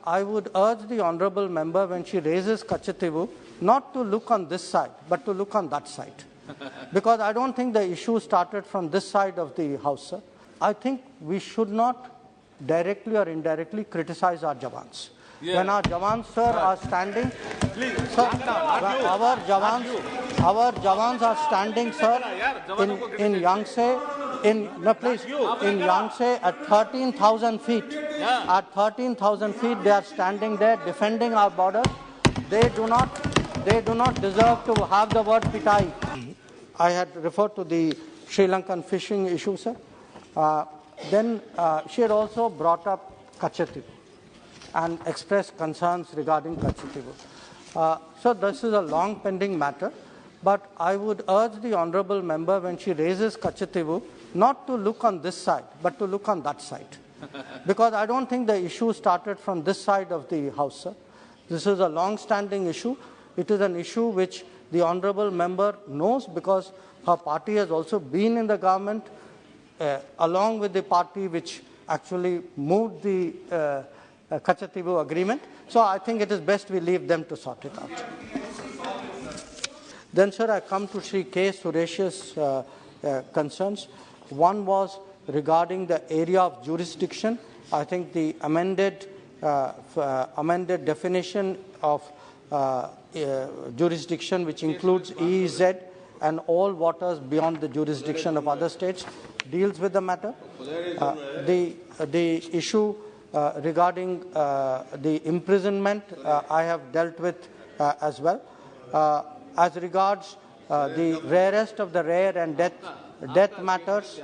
I would urge the honourable member when she raises Katchatheevu not to look on this side, but to look on that side. Because I don't think the issue started from this side of the House, sir. I think we should not directly or indirectly criticize our Jawans. Yeah. When our Jawans, sir, are standing, sir, our Jawans are standing, sir, in Yangtze, in Yangtze at 13,000 feet. Yeah. At 13,000 feet, they are standing there defending our border. They do not deserve to have the word pitai. I had referred to the Sri Lankan fishing issue, sir. Then she had also brought up Katchatheevu and expressed concerns regarding Katchatheevu. So this is a long pending matter, but I would urge the honourable member when she raises Katchatheevu not to look on this side, but to look on that side. Because I don't think the issue started from this side of the House, sir. This is a long-standing issue. It is an issue which the honourable member knows because her party has also been in the government along with the party which actually moved the Katchatheevu agreement. So I think it is best we leave them to sort it out. Then, sir, I come to Sri K. Suresh's concerns. One was regarding the area of jurisdiction. I think the amended definition of jurisdiction, which includes EEZ and all waters beyond the jurisdiction of other states, deals with the matter. The issue regarding the imprisonment, I have dealt with as well. As regards the rarest of the rare and death matters,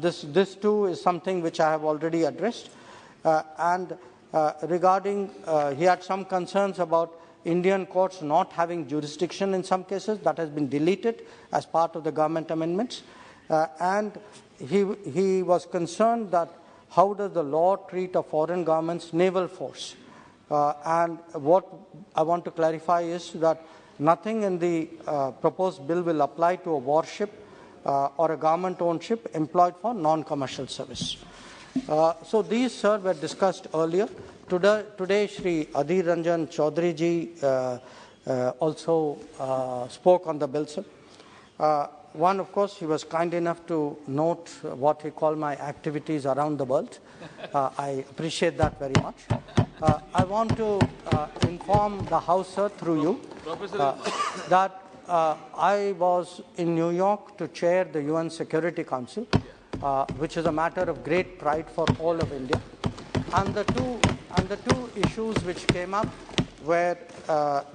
this too is something which I have already addressed. And regarding, he had some concerns about Indian courts not having jurisdiction in some cases. That has been deleted as part of the government amendments. And he was concerned that how does the law treat a foreign government's naval force? And what I want to clarify is that nothing in the proposed bill will apply to a warship or a government-owned ship employed for non-commercial service. So these, sir, were discussed earlier. Today Shri Adhir Ranjan Chaudhary ji also spoke on the bill, sir. One, of course, he was kind enough to note what he called my activities around the world. I appreciate that very much. I want to inform the House, sir, through you, that I was in New York to chair the UN Security Council, which is a matter of great pride for all of India. And the two issues which came up were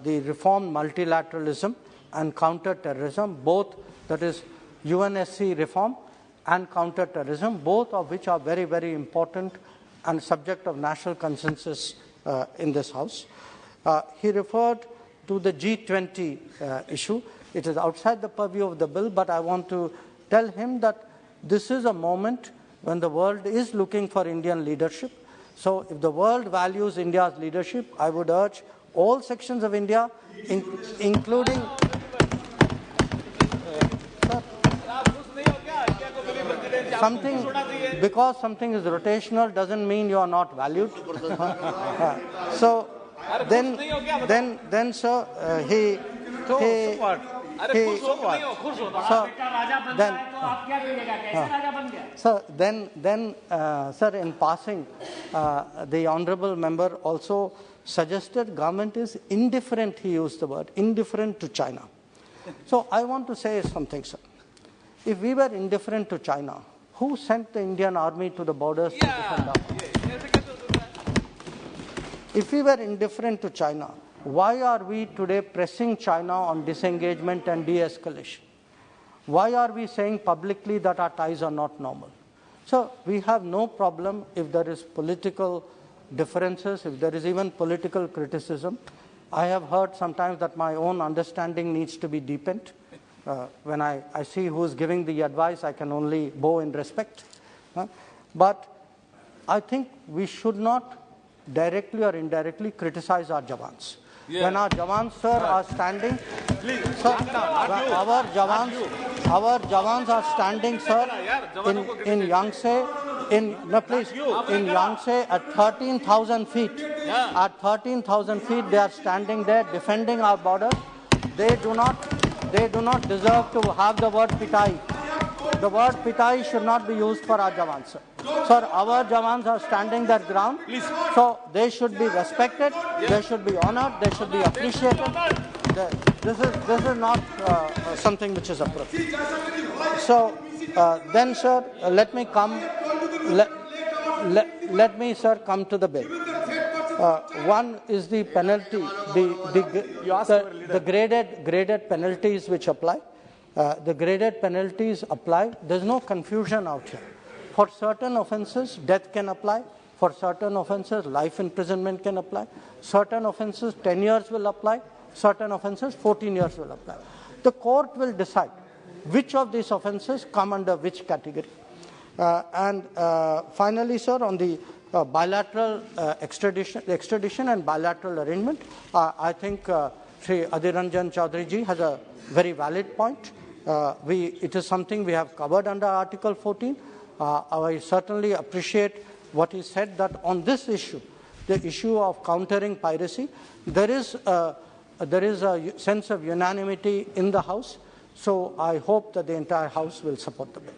the reformed multilateralism and counter-terrorism, both, that is UNSC reform and counter-terrorism, both of which are very, very important and subject of national consensus in this House. He referred to the G20 issue. It is outside the purview of the bill, but I want to tell him that this is a moment when the world is looking for Indian leadership. So if the world values India's leadership, I would urge all sections of India, including... because something is rotational doesn't mean you are not valued. So then, sir, sir, in passing, the honourable member also suggested government is indifferent, he used the word, indifferent to China. So I want to say something, sir. If we were indifferent to China, who sent the Indian army to the borders to defend us? If we were indifferent to China, why are we today pressing China on disengagement and de-escalation? Why are we saying publicly that our ties are not normal? So we have no problem if there is political differences, if there is even political criticism. I have heard sometimes that my own understanding needs to be deepened. When I see who is giving the advice, I can only bow in respect. But I think we should not directly or indirectly criticize our Jawans. Yeah. When our Jawans, sir, are standing, sir, our Jawans are standing, sir, in Yangtze, please, in Yangtze at 13,000 feet, at 13,000 feet they are standing there defending our border. They do not deserve to have the word pitai. The word pitai should not be used for our jawans, sir. Sir, our jawans are standing their ground, so they should be respected, they should be honored, they should be appreciated. This is not something which is appropriate. So then, sir, let me come come to the bill. One is the penalty, the graded penalties which apply. The graded penalties apply. There's no confusion out here. For certain offences, death can apply. For certain offences, life imprisonment can apply. Certain offences, 10 years will apply. Certain offences, 14 years will apply. The court will decide which of these offences come under which category. Finally, sir, on the bilateral extradition and bilateral arrangement, I think Sri Adhiranjan Chaudhary ji has a very valid point. It is something we have covered under Article 14. I certainly appreciate what he said, that on this issue, the issue of countering piracy, there is a sense of unanimity in the House. So I hope that the entire House will support the bill.